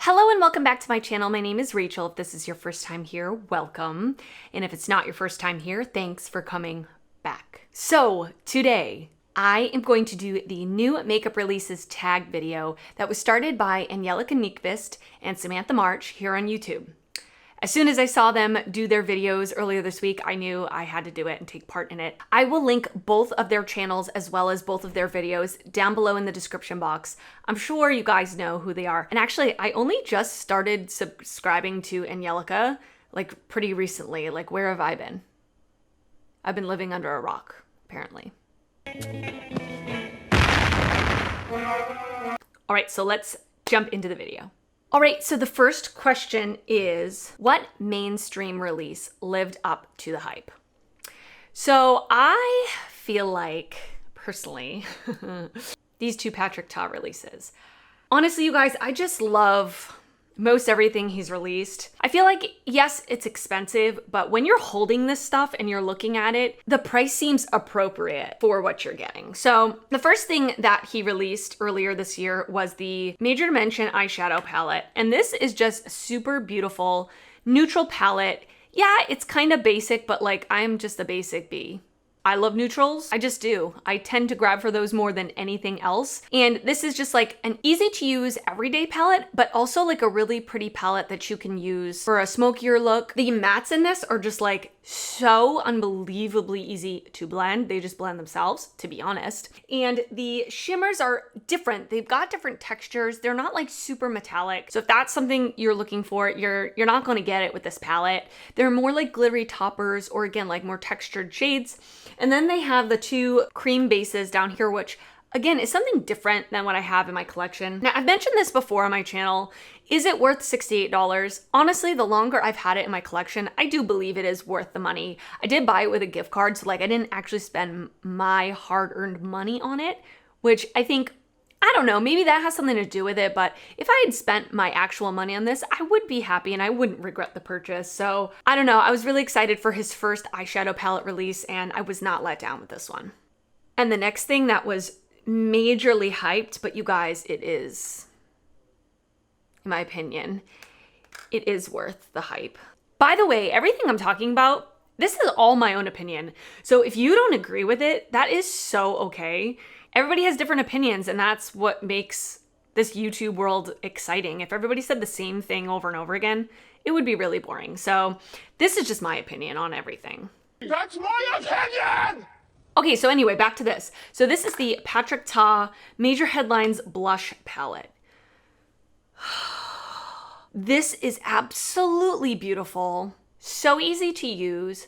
Hello and welcome back to my channel. My name is Rachel. If this is your first time here, welcome. And if it's not your first time here, thanks for coming back. So today, I am going to do the new makeup releases tag video that was started by Angelica Nyqvist and Samantha March here on YouTube. As soon as I saw them do their videos earlier this week, I knew I had to do it and take part in it. I will link both of their channels as well as both of their videos down below in the description box. I'm sure you guys know who they are. And actually, I only just started subscribing to Angelica like pretty recently. Like, where have I been? I've been living under a rock, apparently. All right, so let's jump into the video. All right, so the first question is, what mainstream release lived up to the hype? So I feel like, personally, these two Patrick Ta releases. Honestly, you guys, I just love most everything he's released. I feel like, yes, it's expensive, but when you're holding this stuff and you're looking at it, the price seems appropriate for what you're getting. So the first thing that he released earlier this year was the Major Dimension eyeshadow palette. And this is just a super beautiful neutral palette. Yeah, it's kind of basic, but like, I'm just a basic bee. I love neutrals. I just do. I tend to grab for those more than anything else. And this is just like an easy to use everyday palette, but also like a really pretty palette that you can use for a smokier look. The mattes in this are just like so unbelievably easy to blend. They just blend themselves, to be honest. And the shimmers are different. They've got different textures. They're not like super metallic. So if that's something you're looking for, you're not going to get it with this palette. They're more like glittery toppers, or again, like more textured shades. And then they have the two cream bases down here, which again is something different than what I have in my collection. Now, I've mentioned this before on my channel. Is it worth $68? Honestly, the longer I've had it in my collection, I do believe it is worth the money. I did buy it with a gift card, so like I didn't actually spend my hard-earned money on it, which I think, I don't know, maybe that has something to do with it, but if I had spent my actual money on this, I would be happy and I wouldn't regret the purchase. So I don't know, I was really excited for his first eyeshadow palette release and I was not let down with this one. And the next thing that was majorly hyped, but you guys, it is, in my opinion, it is worth the hype. By the way, everything I'm talking about, this is all my own opinion. So if you don't agree with it, that is so okay. Everybody has different opinions, and that's what makes this YouTube world exciting. If everybody said the same thing over and over again, it would be really boring. So this is just my opinion on everything. That's my opinion! Okay, so anyway, back to this. So this is the Patrick Ta Major Headlines Blush Palette. This is absolutely beautiful, so easy to use.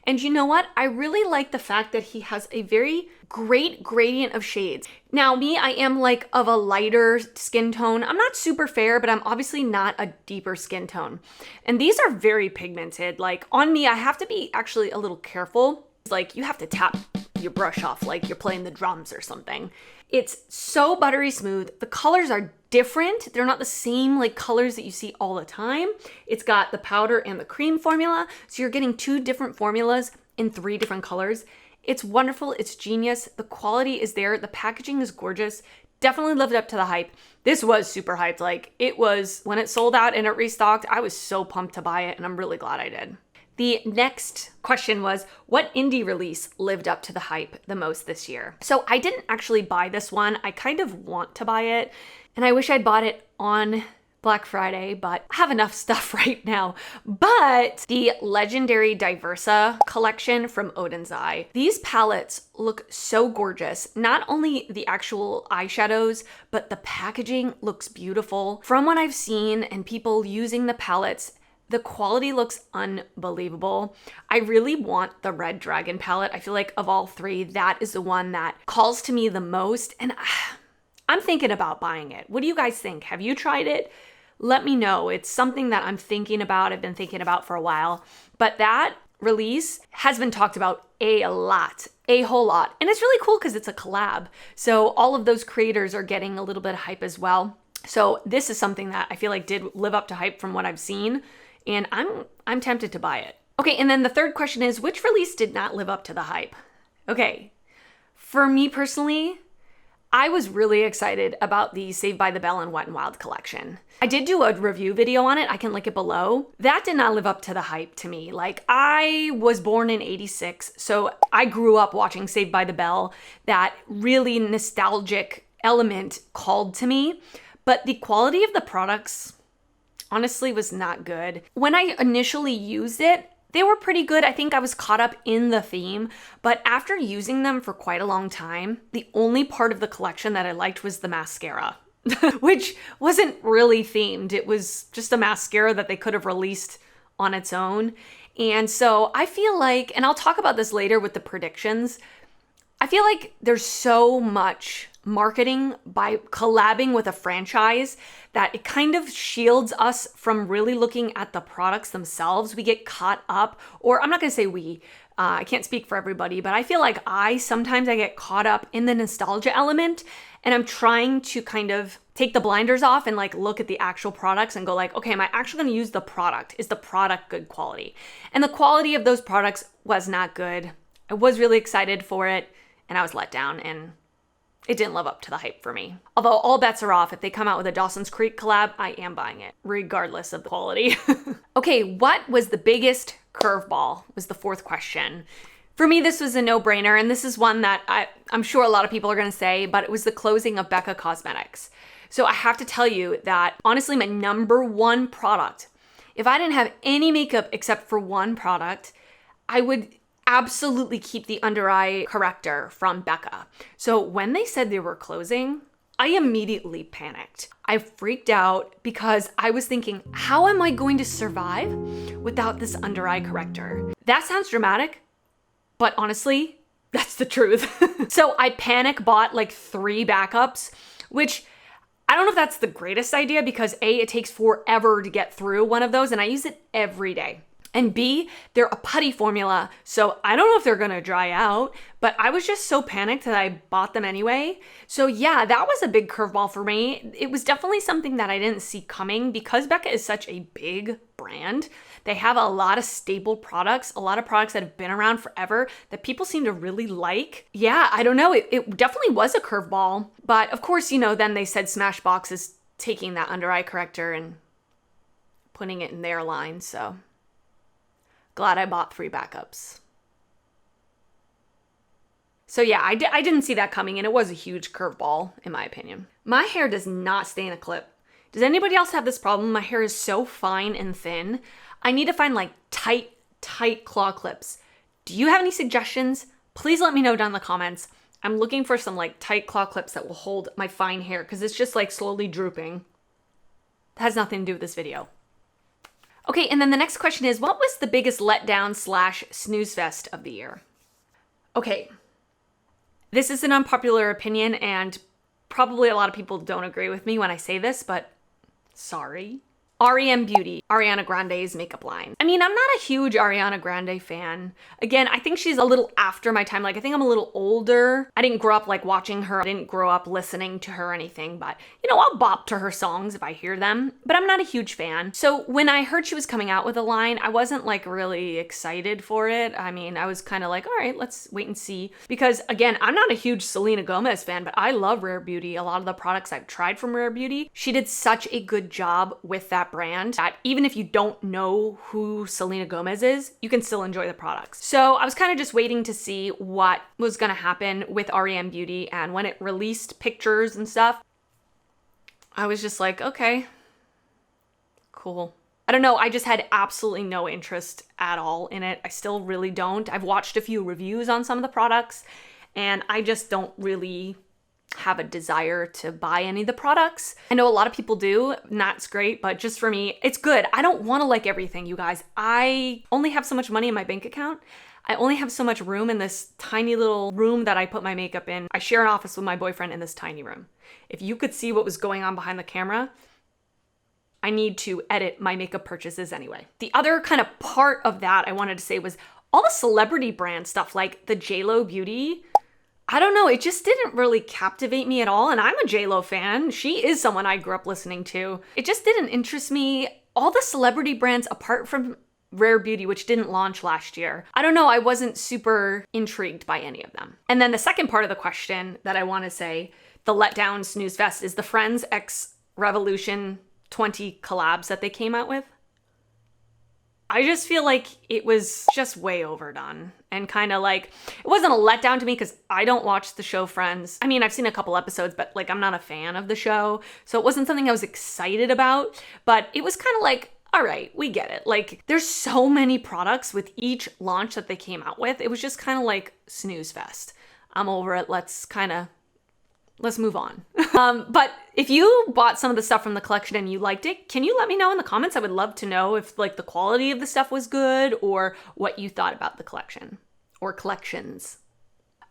And you know what? I really like the fact that he has a very great gradient of shades. Now me, I am like of a lighter skin tone. I'm not super fair, but I'm obviously not a deeper skin tone. And these are very pigmented. Like on me, I have to be actually a little careful. It's like you have to tap your brush off like you're playing the drums or something. It's so buttery smooth. The colors are different. They're not the same like colors that you see all the time. It's got the powder and the cream formula. So you're getting two different formulas in 3 different colors. It's wonderful. It's genius. The quality is there. The packaging is gorgeous. Definitely lived up to the hype. This was super hyped. Like it was, when it sold out and it restocked, I was so pumped to buy it and I'm really glad I did. The next question was, what indie release lived up to the hype the most this year? So I didn't actually buy this one. I kind of want to buy it, and I wish I'd bought it on Black Friday, but I have enough stuff right now. But the Legendary Diversa collection from Odin's Eye. These palettes look so gorgeous. Not only the actual eyeshadows, but the packaging looks beautiful. From what I've seen and people using the palettes, the quality looks unbelievable. I really want the Red Dragon palette. I feel like of all 3, that is the one that calls to me the most. And I'm thinking about buying it. What do you guys think? Have you tried it? Let me know. It's something that I'm thinking about. I've been thinking about for a while. But that release has been talked about a lot, a whole lot. And it's really cool because it's a collab. So all of those creators are getting a little bit of hype as well. So this is something that I feel like did live up to hype from what I've seen. And I'm tempted to buy it. Okay, and then the third question is, which release did not live up to the hype? Okay, for me personally, I was really excited about the Saved by the Bell and Wet n Wild collection. I did do a review video on it. I can link it below. That did not live up to the hype to me. Like, I was born in '86, so I grew up watching Saved by the Bell. That really nostalgic element called to me, but the quality of the products honestly was not good. When I initially used it, they were pretty good. I think I was caught up in the theme, but after using them for quite a long time, the only part of the collection that I liked was the mascara, which wasn't really themed. It was just a mascara that they could have released on its own. And so I feel like, and I'll talk about this later with the predictions, I feel like there's so much marketing by collabing with a franchise that it kind of shields us from really looking at the products themselves. We get caught up, or I'm not going to say we, I can't speak for everybody, but I feel like sometimes I get caught up in the nostalgia element, and I'm trying to kind of take the blinders off and like look at the actual products and go like, okay, am I actually going to use the product? Is the product good quality? And the quality of those products was not good. I was really excited for it, and I was let down, and it didn't live up to the hype for me. Although all bets are off. If they come out with a Dawson's Creek collab, I am buying it, regardless of the quality. Okay, what was the biggest curveball was the fourth question. For me, this was a no-brainer, and this is one that I'm sure a lot of people are gonna say, but it was the closing of Becca Cosmetics. So I have to tell you that, honestly, my number one product, if I didn't have any makeup except for one product, I would absolutely keep the under eye corrector from Becca. So when they said they were closing, I immediately panicked. I freaked out because I was thinking, how am I going to survive without this under eye corrector? That sounds dramatic, but honestly, that's the truth. So I panic bought like 3 backups, which I don't know if that's the greatest idea because A, it takes forever to get through one of those, and I use it every day. And B, they're a putty formula, so I don't know if they're gonna dry out, but I was just so panicked that I bought them anyway. So yeah, that was a big curveball for me. It was definitely something that I didn't see coming because Becca is such a big brand. They have a lot of staple products, a lot of products that have been around forever that people seem to really like. Yeah, I don't know, it definitely was a curveball, but of course, you know, then they said Smashbox is taking that under eye corrector and putting it in their line, so glad I bought 3 backups. So yeah, I didn't see that coming, and it was a huge curveball, in my opinion. My hair does not stay in a clip. Does anybody else have this problem? My hair is so fine and thin. I need to find like tight claw clips. Do you have any suggestions? Please let me know down in the comments. I'm looking for some like tight claw clips that will hold my fine hair because it's just like slowly drooping. That has nothing to do with this video. Okay, and then the next question is, what was the biggest letdown / snooze fest of the year? Okay, this is an unpopular opinion, and probably a lot of people don't agree with me when I say this, but sorry. REM Beauty, Ariana Grande's makeup line. I mean, I'm not a huge Ariana Grande fan. Again, I think she's a little after my time. Like, I think I'm a little older. I didn't grow up like watching her. I didn't grow up listening to her or anything, but you know, I'll bop to her songs if I hear them, but I'm not a huge fan. So when I heard she was coming out with a line, I wasn't like really excited for it. I mean, I was kind of like, all right, let's wait and see. Because again, I'm not a huge Selena Gomez fan, but I love Rare Beauty. A lot of the products I've tried from Rare Beauty, she did such a good job with that brand that even if you don't know who Selena Gomez is, you can still enjoy the products. So I was kind of just waiting to see what was gonna happen with REM Beauty, and when it released pictures and stuff, I was just like, okay, cool. I don't know, I just had absolutely no interest at all in it. I still really don't. I've watched a few reviews on some of the products, and I just don't really have a desire to buy any of the products. I know a lot of people do, and that's great, but just for me, it's good. I don't want to like everything, you guys. I only have so much money in my bank account. I only have so much room in this tiny little room that I put my makeup in. I share an office with my boyfriend in this tiny room. If you could see what was going on behind the camera, I need to edit my makeup purchases anyway. The other kind of part of that I wanted to say was all the celebrity brand stuff, like the JLo Beauty. I don't know, it just didn't really captivate me at all, and I'm a JLo fan. She is someone I grew up listening to. It just didn't interest me. All the celebrity brands, apart from Rare Beauty, which didn't launch last year, I don't know, I wasn't super intrigued by any of them. And then the second part of the question that I want to say, the letdown snooze fest is the Friends X Revolution 20 collabs that they came out with. I just feel like it was just way overdone and kind of like, it wasn't a letdown to me because I don't watch the show Friends. I mean, I've seen a couple episodes, but like I'm not a fan of the show. So it wasn't something I was excited about, but it was kind of like, all right, we get it. Like there's so many products with each launch that they came out with. It was just kind of like snooze fest. I'm over it. Let's move on. But if you bought some of the stuff from the collection and you liked it, can you let me know in the comments? I would love to know if like the quality of the stuff was good or what you thought about the collection or collections.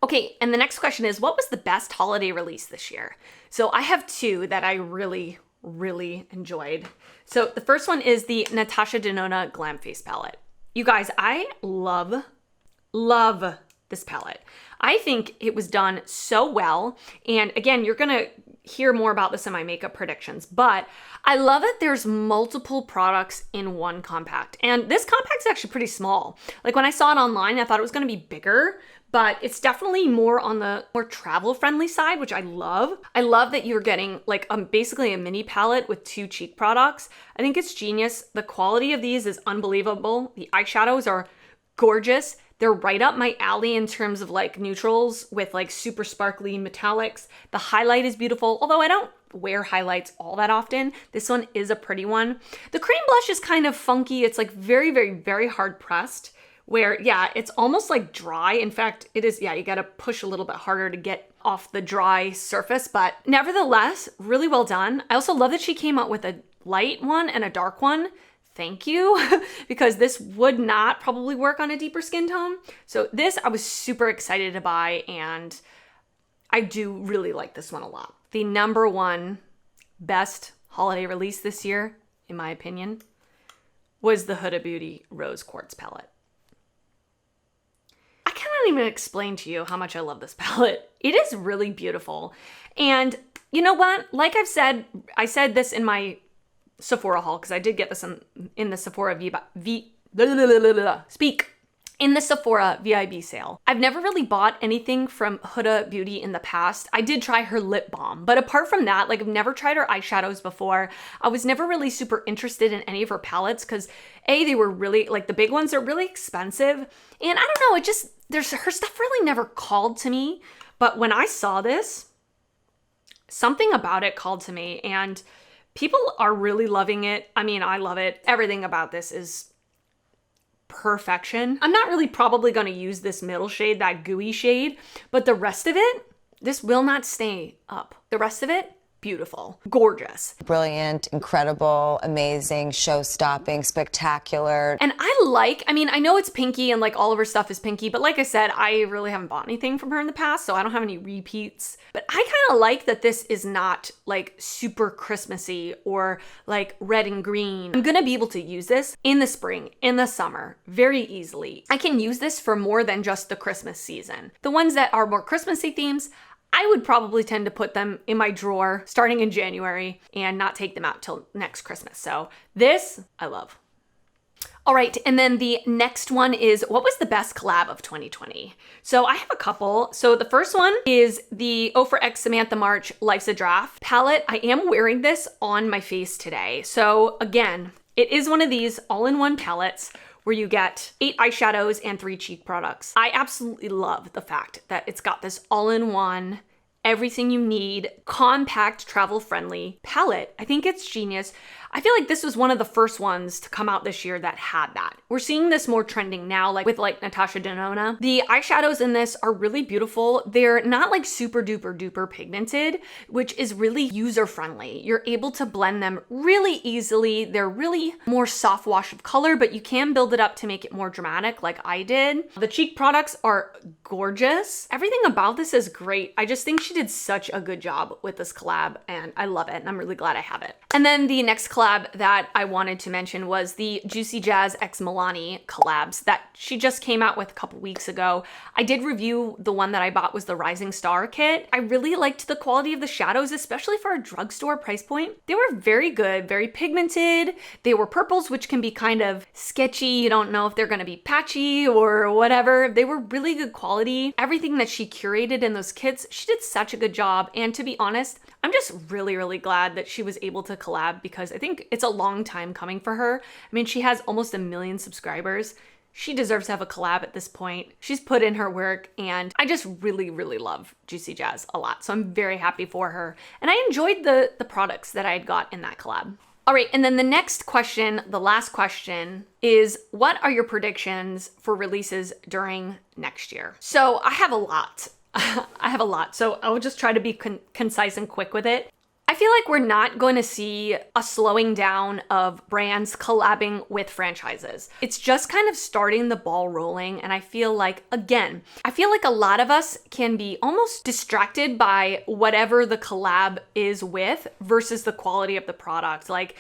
Okay, and the next question is, what was the best holiday release this year? So I have two that I really enjoyed. So the first one is the Natasha Denona Glam Face palette. You guys, I love this palette. I think it was done so well. And again, you're gonna hear more about this in my makeup predictions, but I love it. There's multiple products in one compact. And this compact is actually pretty small. Like when I saw it online, I thought it was gonna be bigger, but it's definitely more on the more travel friendly side, which I love. I love that you're getting like basically a mini palette with 2 cheek products. I think it's genius. The quality of these is unbelievable. The eyeshadows are gorgeous. They're right up my alley in terms of like neutrals with like super sparkly metallics. The highlight is beautiful, although I don't wear highlights all that often. This one is a pretty one. The cream blush is kind of funky. It's like very hard pressed where, yeah, it's almost like dry. In fact, it is, yeah, you gotta push a little bit harder to get off the dry surface, but nevertheless, really well done. I also love that she came out with a light one and a dark one. Thank you, because this would not probably work on a deeper skin tone. So this I was super excited to buy, and I do really like this one a lot. The number one best holiday release this year, in my opinion, was the Huda Beauty Rose Quartz palette. I cannot even explain to you how much I love this palette. It is really beautiful. And you know what? Like I've said, I said this in my Sephora haul, because I did get this in the Sephora in the Sephora VIB sale. I've never really bought anything from Huda Beauty in the past. I did try her lip balm, but apart from that, like I've never tried her eyeshadows before. I was never really super interested in any of her palettes because they were really, like the big ones are really expensive. And I don't know, it just, her stuff really never called to me. But when I saw this, something about it called to me, and people are really loving it. I mean, I love it. Everything about this is perfection. I'm not really probably going to use this middle shade, that gooey shade, but the rest of it, this will not stay up. The rest of it, beautiful, gorgeous. Brilliant, incredible, amazing, show-stopping, spectacular. And I mean, I know it's pinky and like all of her stuff is pinky, but like I said, I really haven't bought anything from her in the past, so I don't have any repeats. But I kind of like that this is not like super Christmassy or like red and green. I'm gonna be able to use this in the spring, in the summer, very easily. I can use this for more than just the Christmas season. The ones that are more Christmassy themes, I would probably tend to put them in my drawer starting in January and not take them out till next Christmas. So this, I love. All right, and then the next one is, what was the best collab of 2020? So I have a couple. So the first one is the Ofra X Samantha March Life's a Draft palette. I am wearing this on my face today. So again, it is one of these all-in-one palettes where you get 8 eyeshadows and 3 cheek products. I absolutely love the fact that it's got this all-in-one, everything you need, compact, travel-friendly palette. I think it's genius. I feel like this was one of the first ones to come out this year that had that. We're seeing this more trending now, like with like Natasha Denona. The eyeshadows in this are really beautiful. They're not like super duper duper pigmented, which is really user-friendly. You're able to blend them really easily. They're really more soft wash of color, but you can build it up to make it more dramatic like I did. The cheek products are gorgeous. Everything about this is great. I just think she did such a good job with this collab and I love it and I'm really glad I have it. And then the next collab collab that I wanted to mention was the Juicy Jazz x Milani collabs that she just came out with a couple weeks ago. I did review the one that I bought was the Rising Star kit. I really liked the quality of the shadows, especially for a drugstore price point. They were very good, very pigmented. They were purples, which can be kind of sketchy. You don't know if they're gonna be patchy or whatever. They were really good quality. Everything that she curated in those kits, she did such a good job. And to be honest, I'm just really, really glad that she was able to collab because I think it's a long time coming for her. I mean, she has almost 1 million subscribers. She deserves to have a collab at this point. She's put in her work and I just really, really love Juicy Jazz a lot. So I'm very happy for her. And I enjoyed the products that I had got in that collab. All right, and then the next question, the last question is, what are your predictions for releases during next year? So I have a lot. I have a lot, so I'll just try to be concise and quick with it. I feel like we're not going to see a slowing down of brands collabing with franchises. It's just kind of starting the ball rolling, and I feel like, again, a lot of us can be almost distracted by whatever the collab is with versus the quality of the product. Like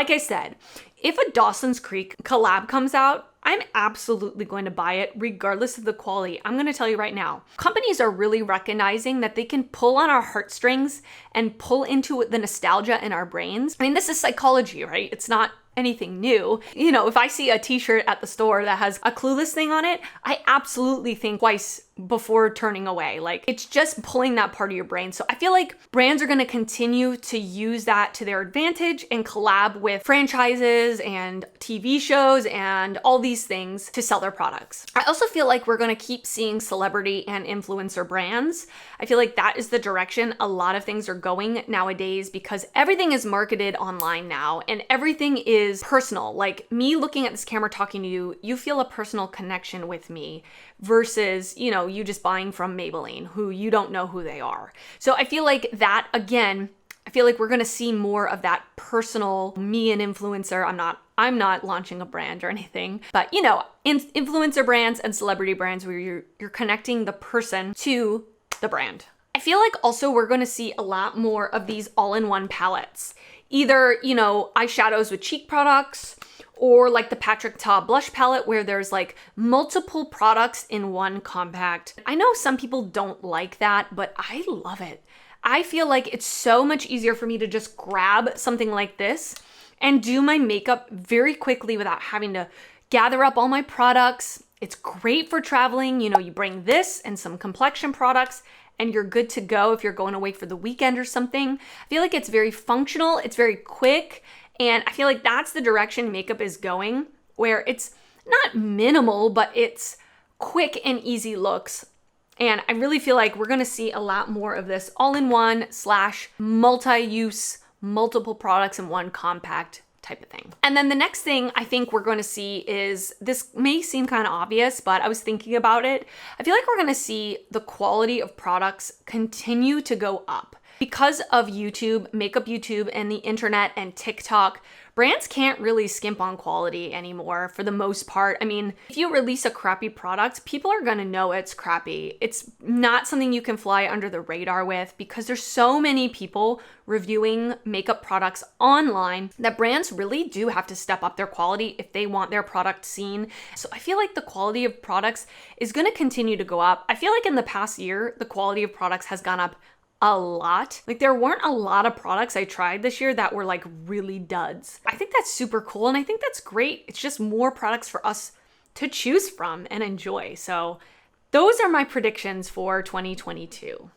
I said, if a Dawson's Creek collab comes out, I'm absolutely going to buy it regardless of the quality. I'm going to tell you right now, companies are really recognizing that they can pull on our heartstrings and pull into the nostalgia in our brains. I mean, this is psychology, right? It's not anything new. You know, if I see a t-shirt at the store that has a Clueless thing on it, I absolutely think twice before turning away. Like, it's just pulling that part of your brain. So I feel like brands are going to continue to use that to their advantage and collab with franchises and TV shows and all these things to sell their products. I also feel like we're going to keep seeing celebrity and influencer brands. I feel like that is the direction a lot of things are going nowadays because everything is marketed online now and everything is personal. Like me looking at this camera talking to you, you feel a personal connection with me versus, you know, you just buying from Maybelline who you don't know who they are. So I feel like that, again, I feel like we're going to see more of that personal me and influencer. I'm not launching a brand or anything, but you know, influencer brands and celebrity brands where you're connecting the person to the brand. I feel like also we're going to see a lot more of these all-in-one palettes. Either, you know, eyeshadows with cheek products, or like the Patrick Ta blush palette where there's like multiple products in one compact. I know some people don't like that, but I love it. I feel like it's so much easier for me to just grab something like this and do my makeup very quickly without having to gather up all my products. It's great for traveling. You know, you bring this and some complexion products and you're good to go if you're going away for the weekend or something. I feel like it's very functional, it's very quick, and I feel like that's the direction makeup is going, where it's not minimal, but it's quick and easy looks. And I really feel like we're gonna see a lot more of this all-in-one / multi-use, multiple products in one compact type of thing. And then the next thing I think we're going to see is, this may seem kind of obvious, but I was thinking about it. I feel like we're going to see the quality of products continue to go up. Because of YouTube, makeup YouTube, and the internet and TikTok, brands can't really skimp on quality anymore for the most part. I mean, if you release a crappy product, people are gonna know it's crappy. It's not something you can fly under the radar with because there's so many people reviewing makeup products online that brands really do have to step up their quality if they want their product seen. So I feel like the quality of products is gonna continue to go up. I feel like in the past year, the quality of products has gone up a lot. Like there weren't a lot of products I tried this year that were like really duds. I think that's super cool and I think that's great. It's just more products for us to choose from and enjoy. So those are my predictions for 2022.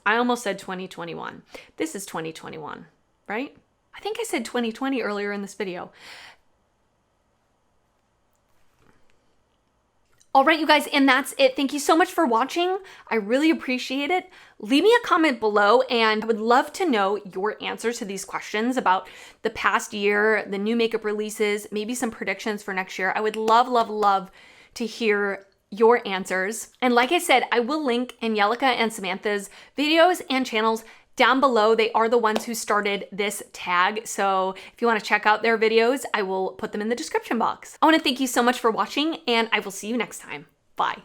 I almost said 2021. This is 2021, right? I think I said 2020 earlier in this video. All right, you guys, and that's it. Thank you so much for watching. I really appreciate it. Leave me a comment below, and I would love to know your answers to these questions about the past year, the new makeup releases, maybe some predictions for next year. I would love, love, love to hear your answers. And like I said, I will link Angelica and Samantha's videos and channels down below. They are the ones who started this tag. So if you want to check out their videos, I will put them in the description box. I want to thank you so much for watching and I will see you next time. Bye.